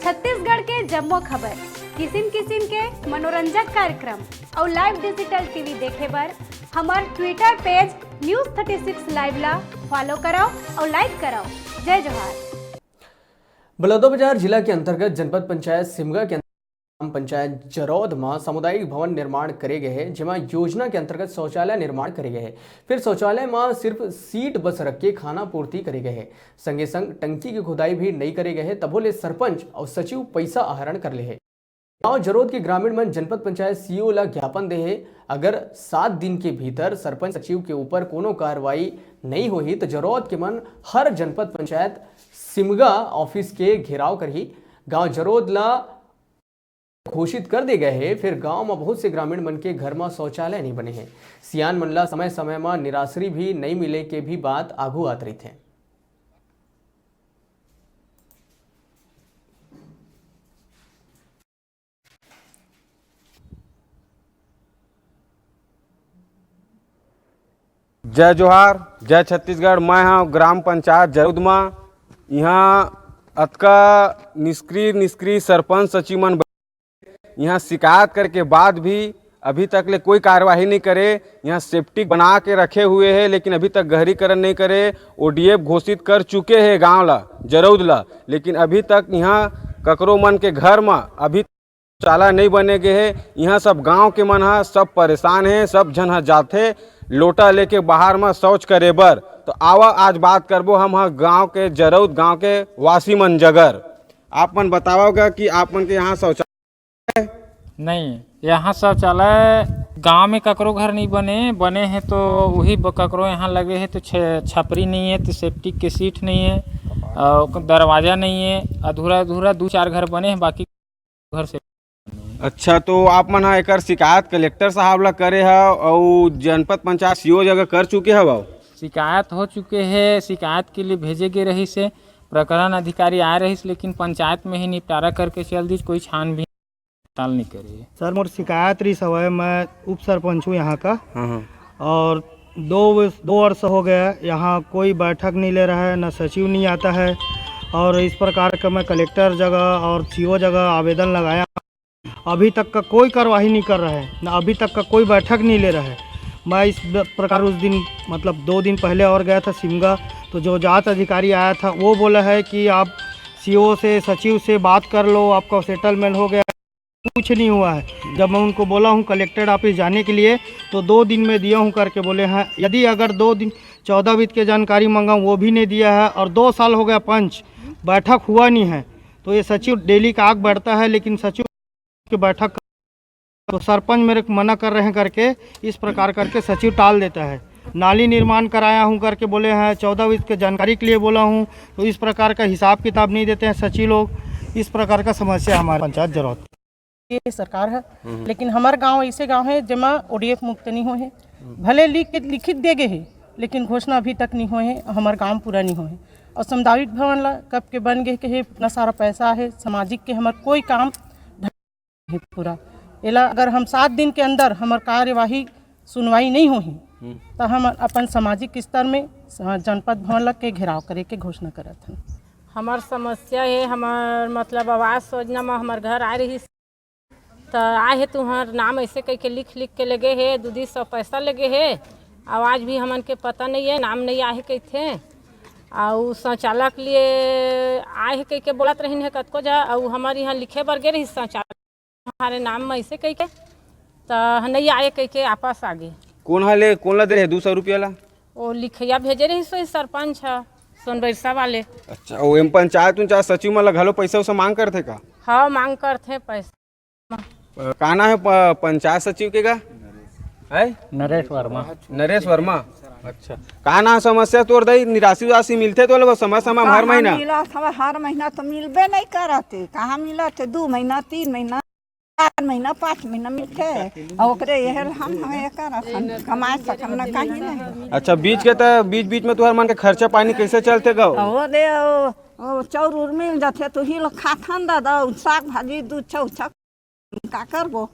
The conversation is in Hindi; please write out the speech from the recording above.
छत्तीसगढ़ के जम्मो खबर, किसिम किसिम के मनोरंजक कार्यक्रम और लाइव डिजिटल टीवी देखे बर हमार ट्विटर पेज News36 लाइव ला फॉलो कराओ और लाइक कराओ। जय जोहार। बलौदाबाजार जिला के अंतर्गत जनपद पंचायत सिमगा के ग्राम पंचायत जरौद में सामुदायिक भवन निर्माण करे गए हैं, जिसमें योजना के अंतर्गत शौचालय निर्माण करे गए हैं। फिर शौचालय में सिर्फ सीट बस रख के खाना पूर्ति करे गए हैं। संगे संग टंकी की खुदाई भी नहीं करे गए हैं। तबोले सरपंच और सचिव पैसा आहरण कर ले है। गाँव जरौद के ग्रामीण मन जनपद पंचायत सीईओ ला ज्ञापन दे है, अगर 7 दिन के भीतर सरपंच सचिव के ऊपर कोनो कार्रवाई नहीं होही तो जरौद के मन हर जनपद पंचायत सिमगा ऑफिस के घेराव कर ही गाँव जरौद ला घोषित कर दे गए हैं। फिर गांव में बहुत से ग्रामीण मन के घर में शौचालय नहीं बने हैं। सियान मन ला समय समय में निराश्री भी नहीं मिले के भी बात आगू आत रही थे। जय जोहार, जय छत्तीसगढ़। मैं हाँ ग्राम पंचायत जरौद में। यहाँ अतका निष्क्रिय सरपंच सचिव मन यहाँ शिकायत करके बाद भी अभी तक ले कोई कार्यवाही नहीं करे। यहाँ सेप्टिक बना के रखे हुए हैं, लेकिन अभी तक गहरीकरण नहीं करे। ओडीएफ घोषित कर चुके हैं गांव ला जरौद ला, लेकिन अभी तक यहाँ ककरो मन के घर में अभी शौचालय नहीं बने गए हैं। यहाँ सब गांव के मन हा सब परेशान हैं। सब जन जाते लोटा लेके बाहर में शौच करे बर। तो आवा आज बात करबो हम हाँ गाँव के जरौद गाँव के वासी मन जगर। आप मन बताओगे कि आप मन के यहाँ शौचालय नहीं, यहाँ शौचालय गांव में ककरो घर नहीं बने हैं तो वही ककरो यहाँ लगे हैं तो छपरी नहीं है, तो सेप्टिक के सीट नहीं है, दरवाज़ा नहीं है, अधूरा 2-4 घर बने हैं, बाकी घर से। अच्छा, तो आप मन हाँ एक शिकायत कलेक्टर साहब ला करे है और जनपद पंचायत सीईओ जगह कर चुके है? शिकायत हो चुके हैं। शिकायत के लिए भेजे गए रही से प्रकरण अधिकारी आए रही, लेकिन पंचायत में ही निपटारा करके चल दी, कोई छानबीन नहीं करिए। सर मोर शिकायत रही सब है। मैं उप सरपंच हूँ यहाँ का। और 2 वर्ष हो गया यहाँ कोई बैठक नहीं ले रहा है, ना सचिव नहीं आता है। और इस प्रकार का मैं कलेक्टर जगह और सीईओ जगह आवेदन लगाया, अभी तक का कोई कार्रवाई नहीं कर रहा है, ना अभी तक का कोई बैठक नहीं ले रहा है। मैं इस प्रकार उस दिन मतलब 2 दिन पहले और गया था सिमगा, तो जो जांच अधिकारी आया था वो बोला है कि आप सीईओ से सचिव से बात कर लो, आपका सेटलमेंट हो गया। कुछ नहीं हुआ है। जब मैं उनको बोला हूँ कलेक्टर ऑफिस जाने के लिए तो 2 दिन में दिया हूँ करके बोले हैं। यदि अगर 2 दिन 14 वित्त के जानकारी मांगा वो भी नहीं दिया है, और 2 साल हो गया पंच बैठक हुआ नहीं है। तो ये सचिव डेली का आग बढ़ता है, लेकिन सचिव की बैठक तो सरपंच मेरे को मना कर रहे हैं करके इस प्रकार करके सचिव टाल देता है। नाली निर्माण कराया हूँ करके बोले हैं, 14 वित्त के जानकारी के लिए बोला हूँ, तो इस प्रकार का हिसाब किताब नहीं देते हैं सचिव लोग। इस प्रकार का समस्या हमारे पंचायत जरौद ये सरकार है। लेकिन हमारे गांव ऐसे गांव है जमा ओडीएफ मुक्त नहीं हुए हैं। भले लिखित दे गए हैं, लेकिन घोषणा अभी तक नहीं हुए हैं। हमारे गांव पूरा नहीं हुए हैं। और सामुदायिक भवन ला कब के बन गए के इतना सारा पैसा है, सामाजिक के हमारे कोई काम है पूरा एला। अगर हम 7 दिन के अंदर हमारे कार्यवाही सुनवाई नहीं हुई तो हम अपन सामाजिक स्तर में जनपद भवन ला के घेराव करे के घोषणा करत हैं। हमार समस्या है, हमार मतलब आवास योजना में हमार घर आ रही तो आए है, तुम्हार नाम ऐसे कह के लिख के लगे है, 200 पैसा लगे है। आवाज़ भी हमन के पता नहीं है, नाम नहीं आए कहते। और शौचालय के लिए आए है कह के बोलत रही है कतको जा, और हमारे यहाँ लिखे बर गए रही शौचालय हमारे नाम में ऐसे कह के तो नहीं आए कह के आपस आ गए। कौन ला दे रहे 200 रुपया ला? वो लिखिया भेजे रही सो सरपंच है सोनबरसा वाले। अच्छा, वो एम पंचायत सचिव मन ला घलो पैसा उसा मांग करथे का? हाँ, मांग करते पैसा। कहना है पंचायत सचिव के का है? नरेश वर्मा। अच्छा, कहना समस्या तोर दई निराशी उराशी मिलते तो समय हर महीना मिला हर महीना तो मिलबे नहीं करते। कहाँ मिला थे? 2 महीना 3 महीना 4 महीना 5 महीना मिलते और ओकरे यह हम कमाए सकम ना कहीं नहीं। अच्छा, बीच में तुहर मन के खर्चा पानी कैसे चलते गो? चाउर मिल जाते तो ही लोग खाथन दादा, साग भाजी दूध का करबो।